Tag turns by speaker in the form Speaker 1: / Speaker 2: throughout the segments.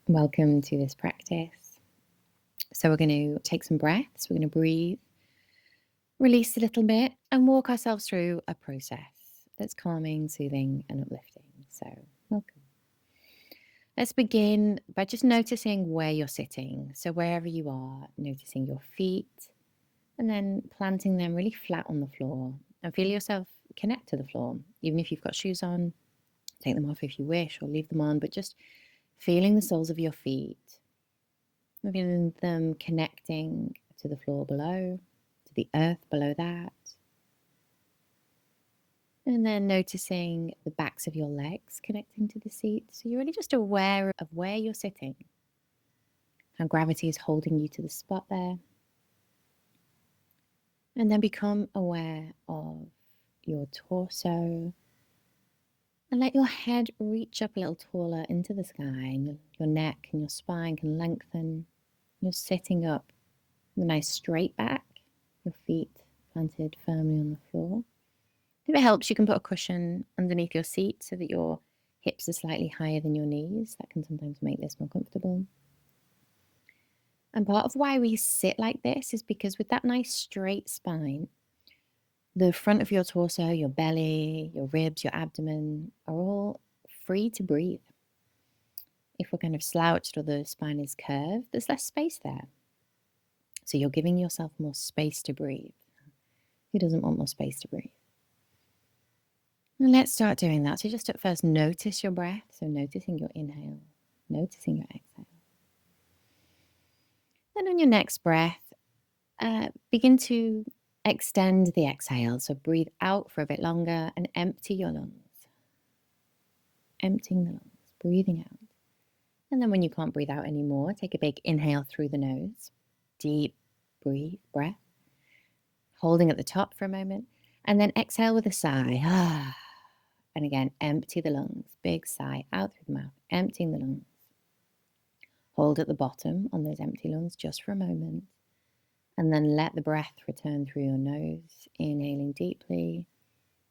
Speaker 1: Welcome to this practice. So we're going to take some breaths, we're going to breathe, release a little bit, and walk ourselves through a process that's calming, soothing, and uplifting. So welcome. Let's begin by just noticing where you're sitting. So wherever you are, noticing your feet, and then planting them really flat on the floor. And feel yourself connect to the floor. Even if you've got shoes on, take them off if you wish, or leave them on, but just feeling the soles of your feet. Feeling them connecting to the floor below, to the earth below that. And then noticing the backs of your legs connecting to the seat. So you're really just aware of where you're sitting, how gravity is holding you to the spot there. And then become aware of your torso. And let your head reach up a little taller into the sky. And your neck and your spine can lengthen. You're sitting up with a nice straight back, your feet planted firmly on the floor. If it helps, you can put a cushion underneath your seat so that your hips are slightly higher than your knees. That can sometimes make this more comfortable. And part of why we sit like this is because with that nice straight spine, the front of your torso, your belly, your ribs, your abdomen are all free to breathe. If we're kind of slouched or the spine is curved, there's less space there. So you're giving yourself more space to breathe. Who doesn't want more space to breathe? And let's start doing that. So just at first, notice your breath. So noticing your inhale, noticing your exhale. Then on your next breath, begin to extend the exhale. So breathe out for a bit longer and empty your lungs. Emptying the lungs, breathing out. And then when you can't breathe out anymore, take a big inhale through the nose. Deep breath. Holding at the top for a moment. And then exhale with a sigh. And again, empty the lungs. Big sigh out through the mouth, emptying the lungs. Hold at the bottom on those empty lungs just for a moment. And then let the breath return through your nose, inhaling deeply.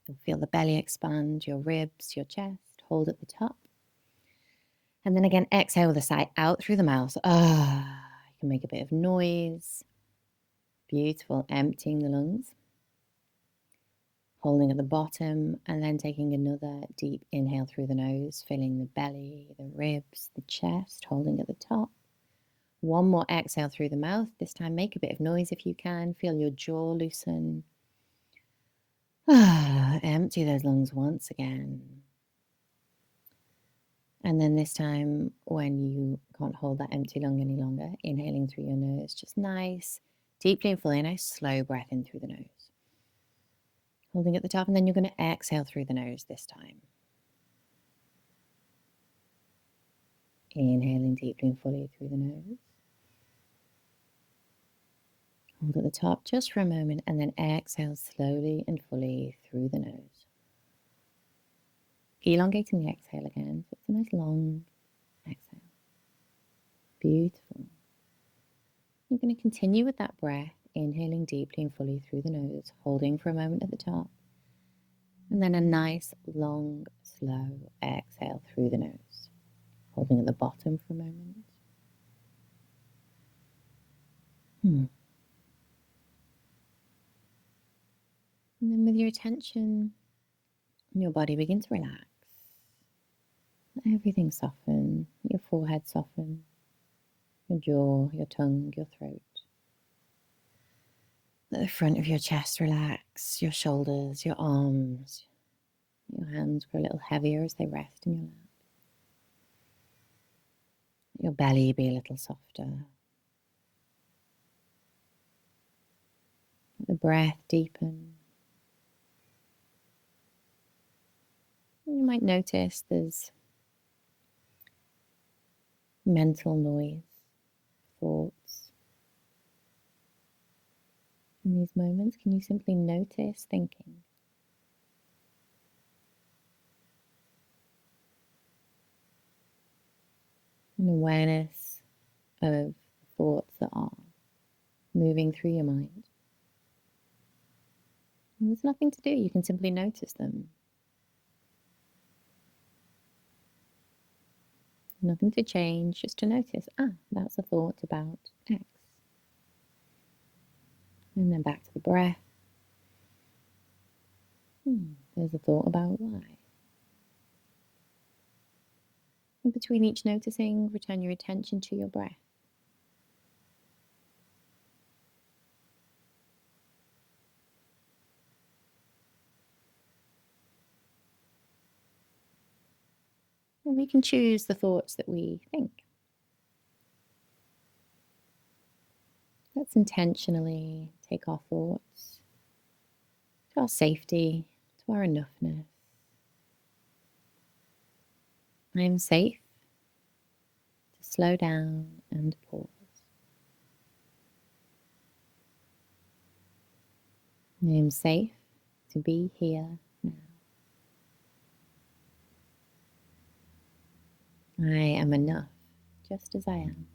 Speaker 1: You'll feel the belly expand, your ribs, your chest. Hold at the top. And then again, exhale with a sigh out through the mouth. You can make a bit of noise. Beautiful, emptying the lungs. Holding at the bottom and then taking another deep inhale through the nose, filling the belly, the ribs, the chest, holding at the top. One more exhale through the mouth. This time make a bit of noise if you can. Feel your jaw loosen. Empty those lungs once again. And then this time, when you can't hold that empty lung any longer, inhaling through your nose, just nice, deeply and fully, nice slow breath in through the nose. Holding at the top, and then you're going to exhale through the nose this time. Inhaling deeply and fully through the nose. Hold at the top just for a moment, and then exhale slowly and fully through the nose. Elongating the exhale again, so it's a nice long exhale. Beautiful. You're going to continue with that breath, inhaling deeply and fully through the nose, holding for a moment at the top. And then a nice, long, slow exhale through the nose, holding at the bottom for a moment. And then with your attention in your body, begin to relax. Let everything soften, your forehead soften, your jaw, your tongue, your throat. Let the front of your chest relax, your shoulders, your arms, your hands grow a little heavier as they rest in your lap. Your belly be a little softer. Let the breath deepen. You might notice there's mental noise, thoughts. In these moments, can you simply notice thinking? An awareness of thoughts that are moving through your mind. And there's nothing to do, you can simply notice them. Nothing to change, just to notice, that's a thought about X. And then back to the breath. There's a thought about Y. In between each noticing, return your attention to your breath. And we can choose the thoughts that we think. Let's intentionally take our thoughts to our safety, to our enoughness. I am safe to slow down and pause. I am safe to be here now. I am enough just as I am.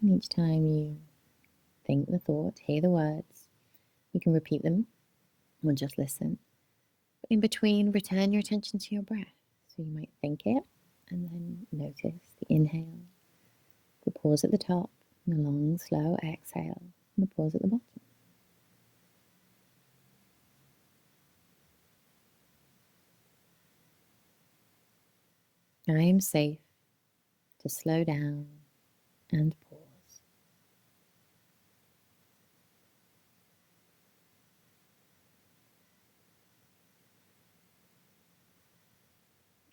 Speaker 1: And each time you think the thought, hear the words, you can repeat them or just listen. But in between, return your attention to your breath. So you might think it and then notice the inhale, the pause at the top, and the long, slow exhale, and the pause at the bottom. I am safe to slow down and pause.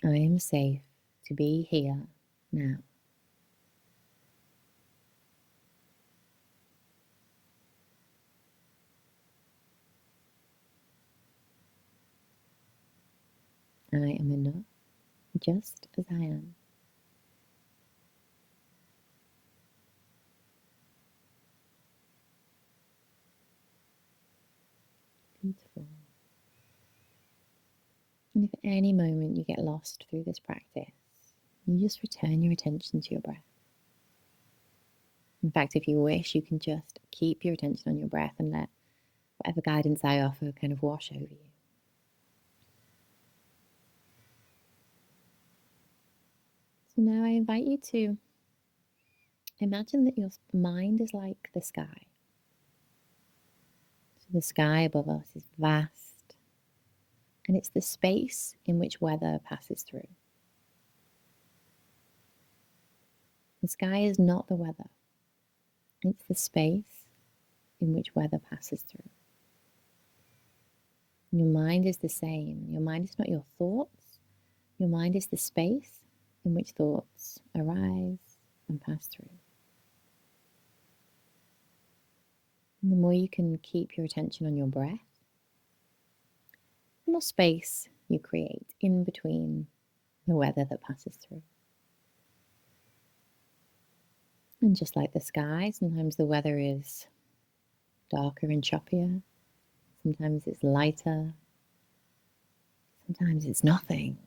Speaker 1: I am safe to be here now. I am enough just as I am. Beautiful. And if at any moment you get lost through this practice, you just return your attention to your breath. In fact, if you wish, you can just keep your attention on your breath and let whatever guidance I offer kind of wash over you. So now I invite you to imagine that your mind is like the sky. So the sky above us is vast, and it's the space in which weather passes through. The sky is not the weather. It's the space in which weather passes through. And your mind is the same. Your mind is not your thoughts. Your mind is the space in which thoughts arise and pass through. And the more you can keep your attention on your breath, the more space you create in between the weather that passes through. And just like the sky, sometimes the weather is darker and choppier. Sometimes it's lighter. Sometimes it's nothing.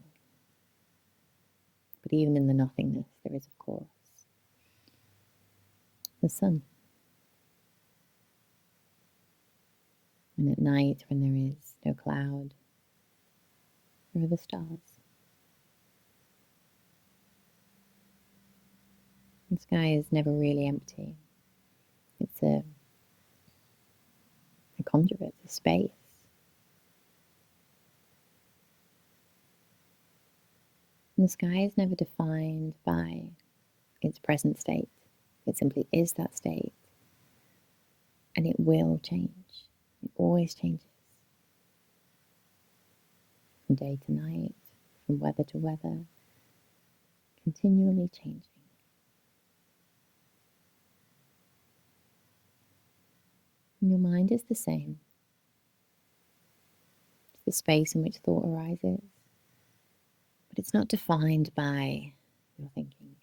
Speaker 1: But even in the nothingness, there is, of course, the sun. And at night, when there is no cloud, there are the stars. The sky is never really empty. It's a conduit, it's a space. And the sky is never defined by its present state. It simply is that state. And it will change. It always changes. From day to night, from weather to weather, continually changing. And your mind is the same. It's the space in which thought arises, but it's not defined by your thinking.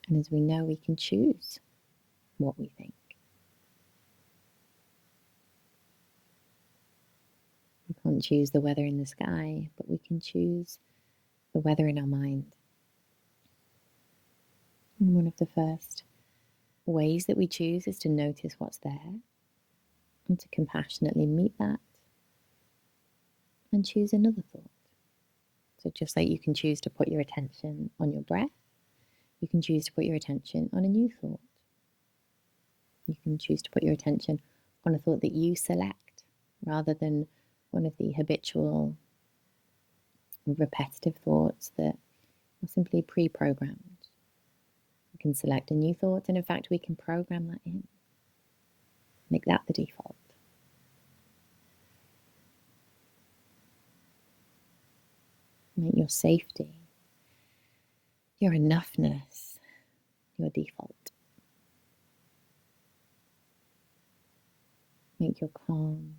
Speaker 1: And as we know, we can choose what we think. We can't choose the weather in the sky, but we can choose the weather in our mind. And one of the first ways that we choose is to notice what's there. and to compassionately meet that and choose another thought. So just like you can choose to put your attention on your breath, you can choose to put your attention on a new thought. You can choose to put your attention on a thought that you select rather than one of the habitual, repetitive thoughts that are simply pre-programmed. We can select a new thought, and in fact, we can program that in. Make that the default. Make your safety, your enoughness, your default. Make your calm,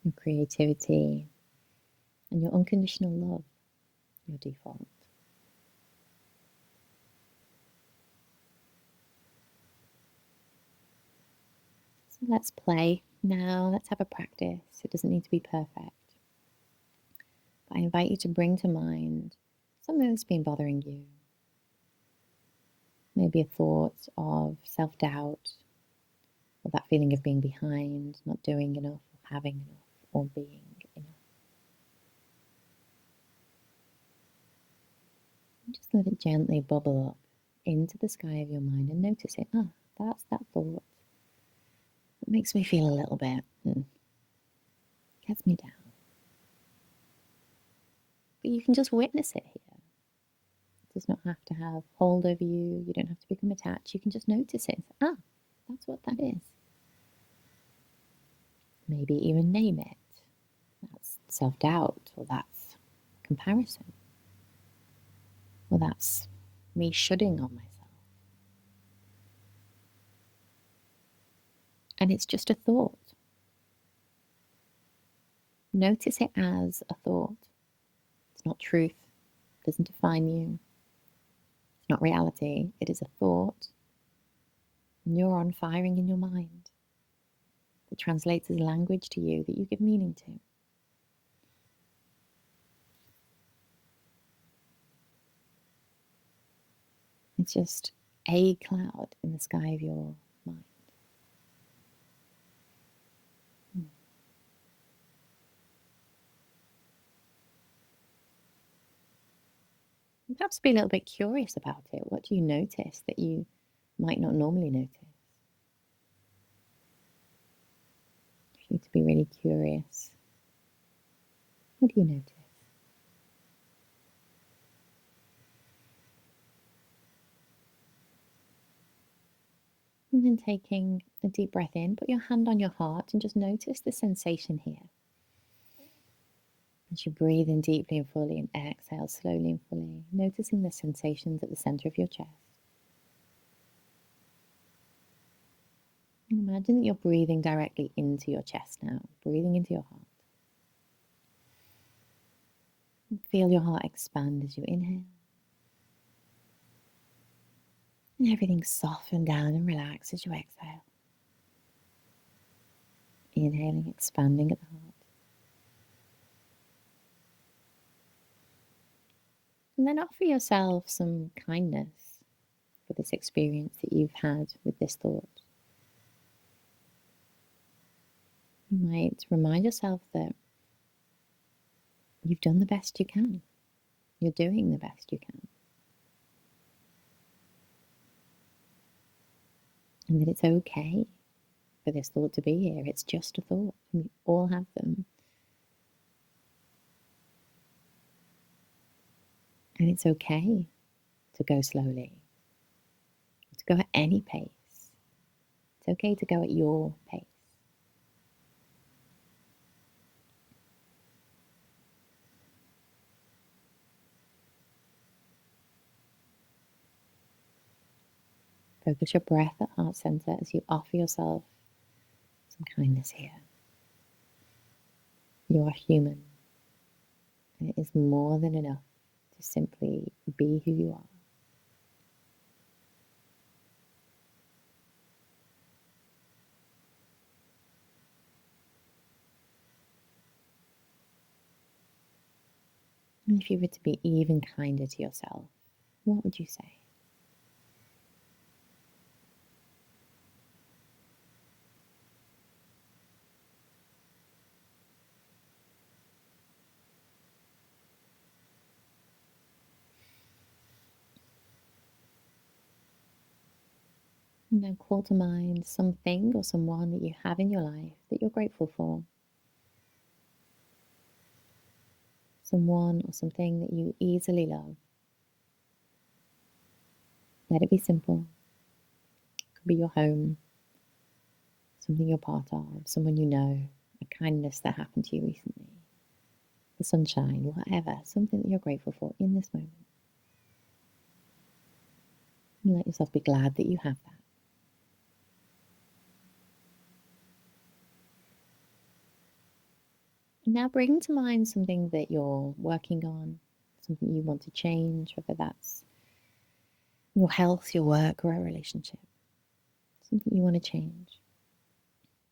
Speaker 1: your creativity, and your unconditional love your default. So let's play now. Let's have a practice. It doesn't need to be perfect. But I invite you to bring to mind something that's been bothering you. Maybe a thought of self-doubt, or that feeling of being behind, not doing enough, or having enough, or being enough. And just let it gently bubble up into the sky of your mind and notice it. Ah, that's that thought. It makes me feel a little bit, gets me down. But you can just witness it here. It does not have to have hold over you. You don't have to become attached. You can just notice it and say, ah, that's what that is. Maybe even name it. That's self-doubt, or that's comparison, or that's me shoulding on myself. And it's just a thought. Notice it as a thought. It's not truth. It doesn't define you. It's not reality. It is a thought. A neuron firing in your mind that translates as language to you that you give meaning to. It's just a cloud in the sky of your mind. Perhaps be a little bit curious about it. What do you notice that you might not normally notice? For you to be really curious. What do you notice? And then taking a deep breath in, put your hand on your heart and just notice the sensation here. As you breathe in deeply and fully and exhale slowly and fully, noticing the sensations at the center of your chest. And imagine that you're breathing directly into your chest now, breathing into your heart. And feel your heart expand as you inhale. And everything soften down and relax as you exhale. Inhaling, expanding at the heart. And then offer yourself some kindness for this experience that you've had with this thought. You might remind yourself that you've done the best you can. You're doing the best you can. And that it's okay for this thought to be here. It's just a thought. We all have them. And it's okay to go slowly, to go at any pace. It's okay to go at your pace. Focus your breath at heart center as you offer yourself some kindness here. You are human, and it is more than enough to simply be who you are. And if you were to be even kinder to yourself, what would you say? Now call to mind something or someone that you have in your life that you're grateful for. Someone or something that you easily love. Let it be simple. It could be your home, something you're part of, someone you know, a kindness that happened to you recently, the sunshine, whatever, something that you're grateful for in this moment. And let yourself be glad that you have that. Now bring to mind something that you're working on, something you want to change, whether that's your health, your work, or a relationship, something you want to change.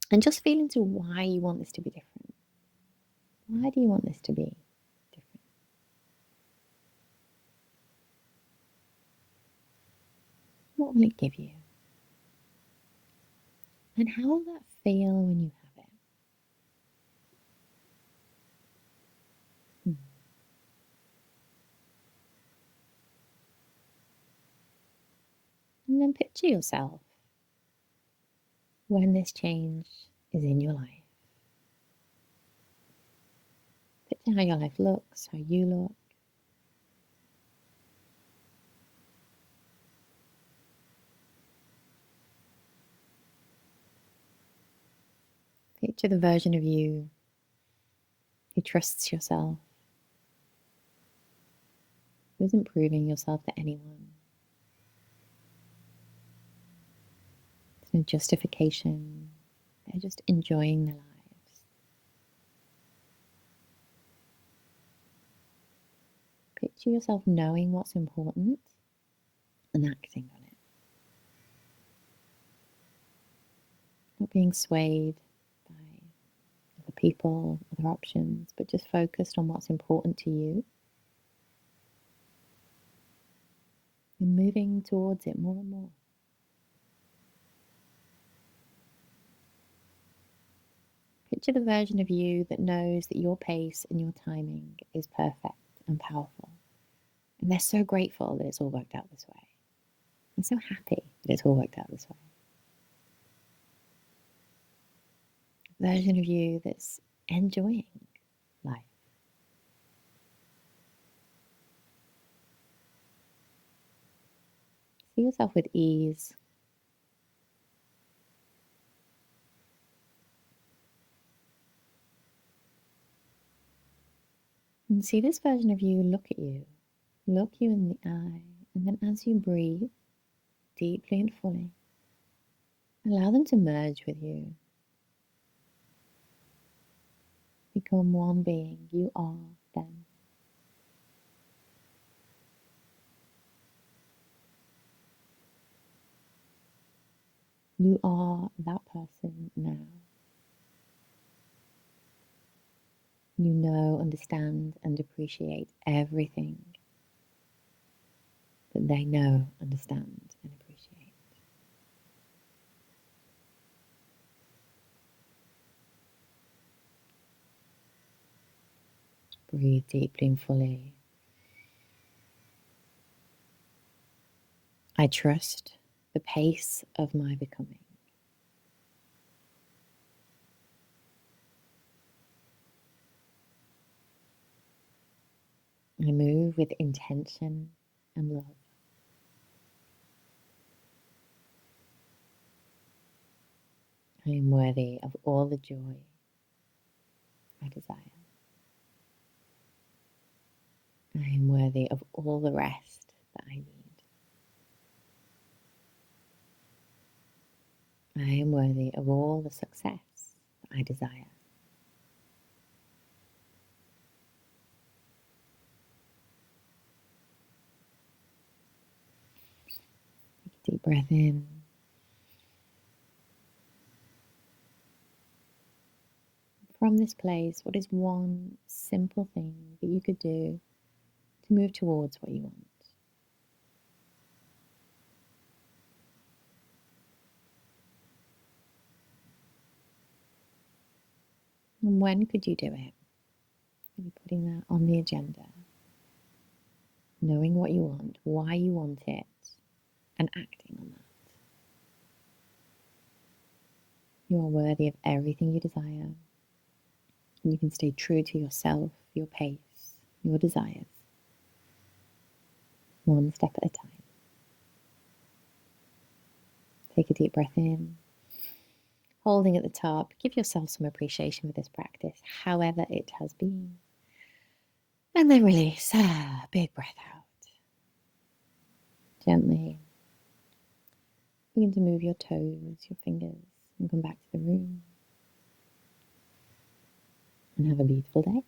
Speaker 1: And just feel into why you want this to be different. Why do you want this to be different? What will it give you? And how will that feel when you have it? And then picture yourself when this change is in your life. Picture how your life looks, how you look. Picture the version of you who trusts yourself, who isn't proving yourself to anyone. There's no justification. They're just enjoying their lives. Picture yourself knowing what's important and acting on it. Not being swayed by other people, other options, but just focused on what's important to you and moving towards it more and more. Picture the version of you that knows that your pace and your timing is perfect and powerful. And they're so grateful that it's all worked out this way. I'm so happy that it's all worked out this way. A version of you that's enjoying life. See yourself with ease. And see this version of you look at you, look you in the eye, and then as you breathe deeply and fully, allow them to merge with you. Become one being. You are them. You are that person now. You know, understand, and appreciate everything that they know, understand, and appreciate. Breathe deeply and fully. I trust the pace of my becoming. I move with intention and love. I am worthy of all the joy I desire. I am worthy of all the rest that I need. I am worthy of all the success that I desire. Take a deep breath in. From this place, what is one simple thing that you could do to move towards what you want? And when could you do it? Maybe putting that on the agenda. Knowing what you want, why you want it, and acting on that. You are worthy of everything you desire. And you can stay true to yourself, your pace, your desires, one step at a time. Take a deep breath in, holding at the top. Give yourself some appreciation for this practice, however it has been. And then release. Big breath out. Gently begin to move your toes, your fingers, and come back to the room. And have a beautiful day.